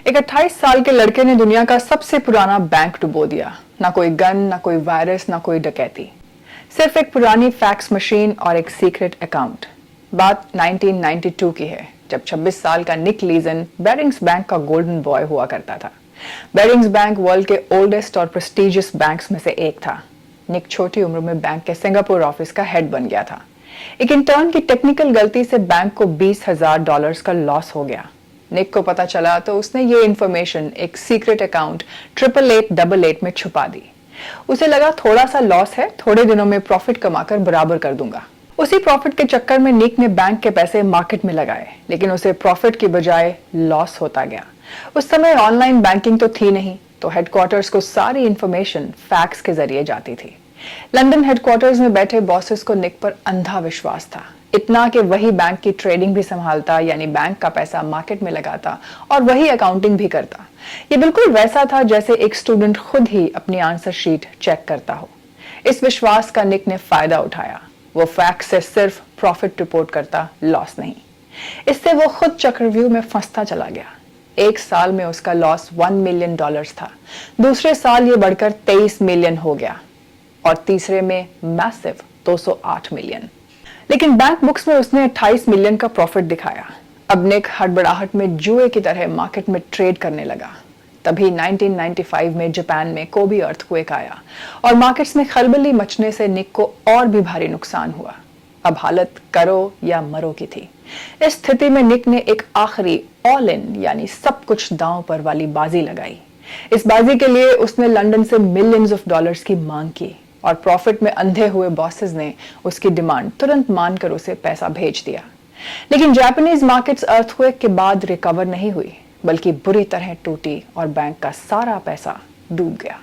एक 28 साल के लड़के ने दुनिया का सबसे पुराना बैंक डुबो दिया। ना कोई गन, ना कोई वायरस, ना कोई डकैती, सिर्फ एक पुरानी फैक्स मशीन और एक सीक्रेट अकाउंट। बात 1992 की है, जब 26 साल का निक लीजन बेरिंग्स बैंक का गोल्डन बॉय हुआ करता था। बेरिंग्स बैंक वर्ल्ड के ओल्डेस्ट और प्रेस्टिजियस बैंक्स में से एक था। निक छोटी उम्र में बैंक के सिंगापुर ऑफिस का हेड बन गया था। एक इंटर्न की टेक्निकल गलती से बैंक को $20,000 का लॉस हो गया। निक को पता चला तो उसने ये इंफॉर्मेशन एक सीक्रेट अकाउंट 8888 में छुपा दी। उसे लगा थोड़ा सा लॉस है, थोड़े दिनों में प्रॉफिट कमाकर बराबर कर दूंगा। उसी प्रॉफिट के चक्कर में निक ने बैंक के पैसे मार्केट में लगाए, लेकिन उसे प्रॉफिट की बजाय लॉस होता गया। उस समय ऑनलाइन बैंकिंग तो थी नहीं, तो हेडक्वार्टर्स को सारी इंफॉर्मेशन फैक्स के जरिए जाती थी। लंदन हेडक्वार्टर्स में बैठे बॉसेस को निक पर अंधा विश्वास था, इतना कि वही बैंक की ट्रेडिंग भी संभालता, यानी बैंक का पैसा मार्केट में लगाता और वही अकाउंटिंग भी करता। ये बिल्कुल वैसा था जैसे एक स्टूडेंट खुद ही अपनी आंसर शीट चेक करता हो। इस विश्वास का निक ने फायदा उठाया। वो फैक्स से सिर्फ प्रॉफिट रिपोर्ट करता, लॉस नहीं। इससे वो खुद चक्रव्यूह में फंसता चला गया। एक साल में उसका लॉस $1 मिलियन था, दूसरे साल ये बढ़कर 23 मिलियन हो गया और तीसरे में मैसिव 208 मिलियन। लेकिन बैंक बुक्स में उसने 28 मिलियन का प्रॉफिट दिखाया। अब निक हड़बड़ाहट में जुए की तरह मार्केट में ट्रेड करने लगा। तभी 1995 में जापान में कोबी अर्थक्वेक आया और मार्केट्स में खलबली मचने से निक को और भी भारी नुकसान हुआ। अब हालत करो या मरो की थी। इस स्थिति में निक ने एक आखिरी ऑल इन, यानी सब कुछ दांव पर वाली बाजी लगाई। इस बाजी के लिए उसने लंदन से मिलियंस ऑफ डॉलर्स की मांग की और प्रॉफिट में अंधे हुए बॉसेस ने उसकी डिमांड तुरंत मानकर उसे पैसा भेज दिया। लेकिन जापानीज मार्केट्स अर्थक्वेक के बाद रिकवर नहीं हुई, बल्कि बुरी तरह टूटी और बैंक का सारा पैसा डूब गया।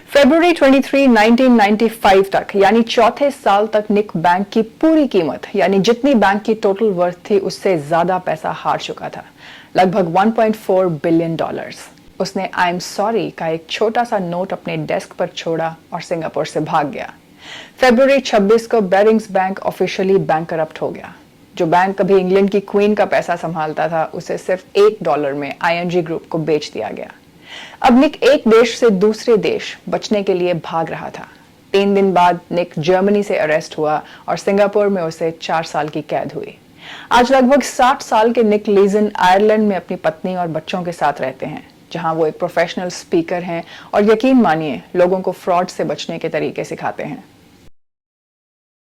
फरवरी 23, 1995 तक, यानी चौथे साल तक निक बैंक की पूरी कीमत, यानी जितनी बैंक की टोटल वर्थ थी उससे ज्यादा पैसा हार चुका था, लगभग $1.4 बिलियन। उसने आई एम सॉरी का एक छोटा सा नोट अपने डेस्क पर छोड़ा और सिंगापुर से भाग गया। फरवरी 26 को बेरिंग्स बैंक ऑफिशियली बैंकरप्ट हो गया। जो बैंक कभी इंग्लैंड की क्वीन का पैसा संभालता था, उसे सिर्फ $1 में ING ग्रुप को बेच दिया गया। अब निक एक देश से दूसरे देश बचने के लिए भाग रहा था। 3 दिन बाद निक जर्मनी से अरेस्ट हुआ और सिंगापुर में उसे 4 साल की कैद हुई। आज लगभग 60 साल के निक लीजन आयरलैंड में अपनी पत्नी और बच्चों के साथ रहते हैं, जहां वो एक प्रोफेशनल स्पीकर हैं और यकीन मानिए लोगों को फ्रॉड से बचने के तरीके सिखाते हैं।